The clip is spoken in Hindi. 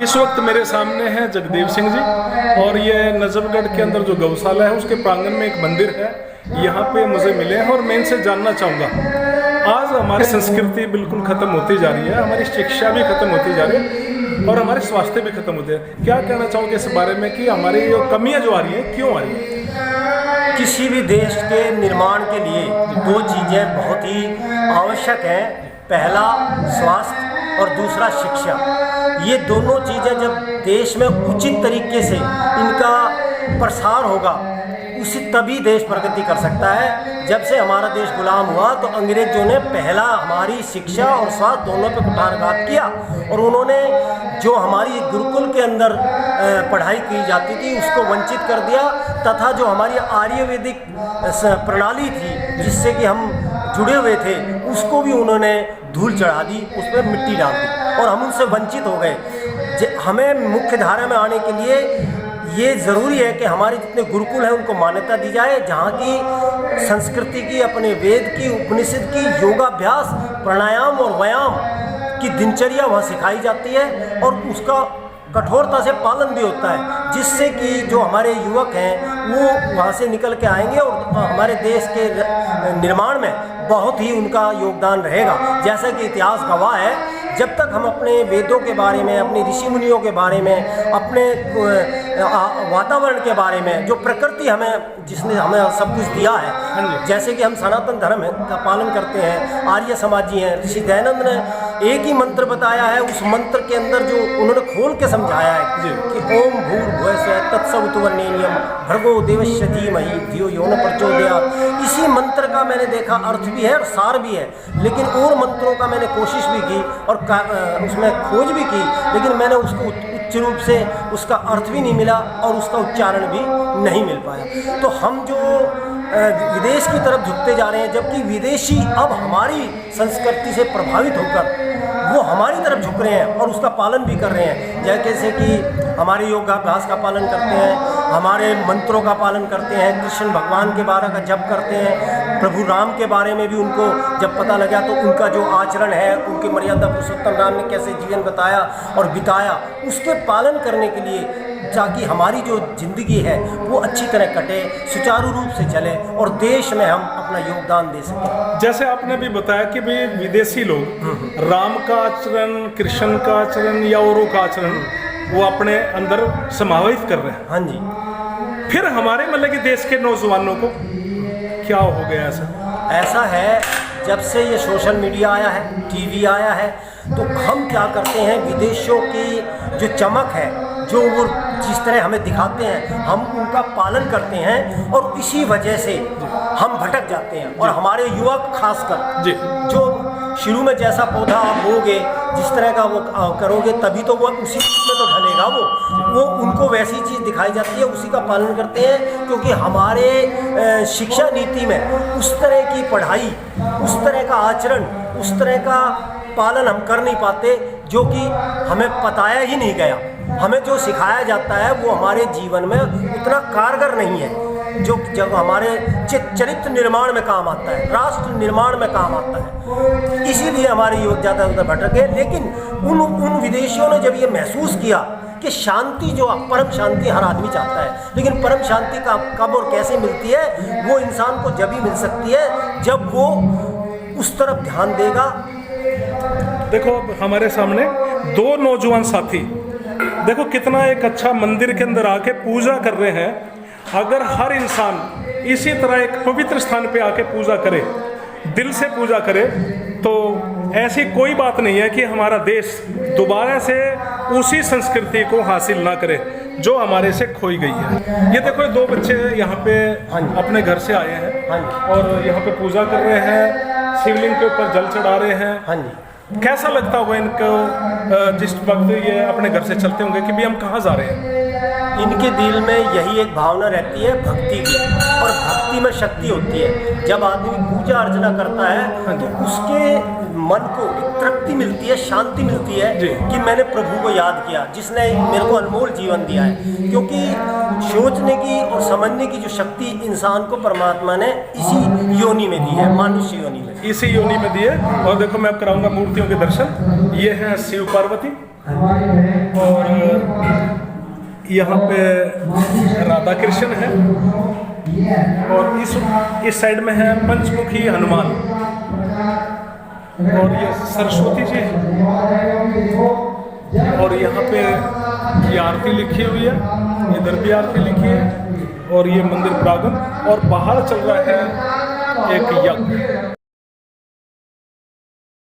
इस वक्त मेरे सामने है जगदेव सिंह जी और ये नजफगढ़ के अंदर जो गौशाला है उसके प्रांगण में एक मंदिर है, यहाँ पे मुझे मिले हैं और मैं इनसे जानना चाहूँगा। आज हमारी संस्कृति बिल्कुल ख़त्म होती जा रही है, हमारी शिक्षा भी खत्म होती जा रही है और हमारे स्वास्थ्य भी खत्म होते हैं। क्या कहना चाहोगे इस बारे में कि हमारी जो कमियाँ जो आ रही हैं क्यों आ रही हैं? किसी भी देश के निर्माण के लिए दो चीज़ें बहुत ही आवश्यक हैं, पहला स्वास्थ्य और दूसरा शिक्षा। ये दोनों चीज़ें जब देश में उचित तरीके से इनका प्रसार होगा उसी तभी देश प्रगति कर सकता है। जब से हमारा देश गुलाम हुआ तो अंग्रेजों ने पहला हमारी शिक्षा और स्वास्थ्य दोनों पे कुठाराघात किया और उन्होंने जो हमारी गुरुकुल के अंदर पढ़ाई की जाती थी उसको वंचित कर दिया, तथा जो हमारी आर्यवैदिक प्रणाली थी जिससे कि हम जुड़े हुए थे उसको भी उन्होंने धूल चढ़ा दी, उस पर मिट्टी डाल दी और हम उनसे वंचित हो गए। हमें मुख्य धारा में आने के लिए ये ज़रूरी है कि हमारे जितने गुरुकुल हैं उनको मान्यता दी जाए, जहाँ की संस्कृति की, अपने वेद की, उपनिषद की, योगाभ्यास, प्राणायाम और व्यायाम की दिनचर्या वहाँ सिखाई जाती है और उसका कठोरता से पालन भी होता है, जिससे कि जो हमारे युवक हैं वो वहाँ से निकल के आएंगे और हमारे देश के निर्माण में बहुत ही उनका योगदान रहेगा। जैसा कि इतिहास गवाह है, जब तक हम अपने वेदों के बारे में, अपने ऋषि मुनियों के बारे में, अपने वातावरण के बारे में, जो प्रकृति हमें जिसने हमें सब कुछ दिया है, जैसे कि हम सनातन धर्म का पालन करते हैं, आर्य समाजी हैं, ऋषि दयानंद ने एक ही मंत्र बताया है, उस मंत्र के अंदर जो उन्होंने खोल के समझाया है कि ओम भूर्भुवः स्वः तत्सवितुर्वरेण्यं भर्गो देवस्य धीमहि धियो यो न प्रचोदयात्। इसी मंत्र का मैंने देखा अर्थ भी है और सार भी है, लेकिन और मंत्रों का मैंने कोशिश भी की और उसमें खोज भी की, लेकिन मैंने उसको उच्च रूप से उसका अर्थ भी नहीं मिला और उसका उच्चारण भी नहीं मिल पाया। तो हम जो विदेश की तरफ झुकते जा रहे हैं, जबकि विदेशी अब हमारी संस्कृति से प्रभावित होकर वो हमारी तरफ झुक रहे हैं और उसका पालन भी कर रहे हैं, जैसे कि हमारे योगाभ्यास का पालन करते हैं, हमारे मंत्रों का पालन करते हैं, कृष्ण भगवान के बारे का जप करते हैं, प्रभु राम के बारे में भी उनको जब पता लगा तो उनका जो आचरण है, उनकी मर्यादा पुरुषोत्तम राम ने कैसे जीवन बताया और बिताया, उसके पालन करने के लिए ताकि हमारी जो ज़िंदगी है वो अच्छी तरह कटे, सुचारू रूप से चले और देश में हम अपना योगदान दे सकें। जैसे आपने भी बताया कि भाई विदेशी लोग राम का आचरण, कृष्ण का आचरण या औरों का आचरण वो अपने अंदर समाहित कर रहे हैं। हाँ जी। फिर हमारे मतलब कि देश के नौजवानों को क्या हो गया ऐसा है, जब से ये सोशल मीडिया आया है, टीवी आया है, तो हम क्या करते हैं, विदेशों की जो चमक है, जो वो जिस तरह हमें दिखाते हैं, हम उनका पालन करते हैं और इसी वजह से हम भटक जाते हैं। और हमारे युवक खासकर जो शुरू में जैसा पौधा आप बोगे, जिस तरह का वो करोगे, तभी तो वो उसी में तो ढलेगा। वो उनको वैसी चीज़ दिखाई जाती है, उसी का पालन करते हैं, क्योंकि हमारे शिक्षा नीति में उस तरह की पढ़ाई, उस तरह का आचरण, उस तरह का पालन हम कर नहीं पाते, जो कि हमें बताया ही नहीं गया। हमें जो सिखाया जाता है वो हमारे जीवन में उतना कारगर नहीं है, जो जब हमारे चरित्र निर्माण में काम आता है, राष्ट्र निर्माण में काम आता है। इसीलिए हमारे युवक ज़्यादा उधर भटक गए। लेकिन उन विदेशियों ने जब ये महसूस किया कि शांति, जो परम शांति हर आदमी चाहता है, लेकिन परम शांति का कब और कैसे मिलती है, वो इंसान को जब ही मिल सकती है जब वो उस तरफ ध्यान देगा। देखो हमारे सामने दो नौजवान साथी, देखो कितना एक अच्छा मंदिर के अंदर आके पूजा कर रहे हैं। अगर हर इंसान इसी तरह एक पवित्र स्थान पे आके पूजा करे, दिल से पूजा करे, तो ऐसी कोई बात नहीं है कि हमारा देश दोबारा से उसी संस्कृति को हासिल ना करे जो हमारे से खोई गई है। ये देखो दो बच्चे यहाँ पे अपने घर से आए हैं और यहाँ पे पूजा कर रहे हैं, शिवलिंग के ऊपर जल चढ़ा रहे हैं। हाँ जी। कैसा लगता होगा इनको जिस वक्त ये अपने घर से चलते होंगे कि भी हम कहाँ जा रहे हैं? इनके दिल में यही एक भावना रहती है भक्ति की, और भक्ति में शक्ति होती है। जब आदमी पूजा अर्चना करता है तो उसके मन को एक तृप्ति मिलती है, शांति मिलती है कि मैंने प्रभु को याद किया जिसने मेरे को अनमोल जीवन दिया है। क्योंकि सोचने की और समझने की जो शक्ति इंसान को परमात्मा ने इसी योनि में दी है, मानुष्य योनि में, इसी योनि में दी है। और देखो मैं अब कराऊंगा मूर्तियों के दर्शन। ये है शिव पार्वती और यहाँ पे राधा कृष्ण है और इस साइड में है पंचमुखी हनुमान और ये सरस्वती जी है और यहाँ पे ये आरती लिखी हुई है, इधर भी आरती लिखी है और ये मंदिर प्रांगण और बाहर चल रहा है एक यज्ञ।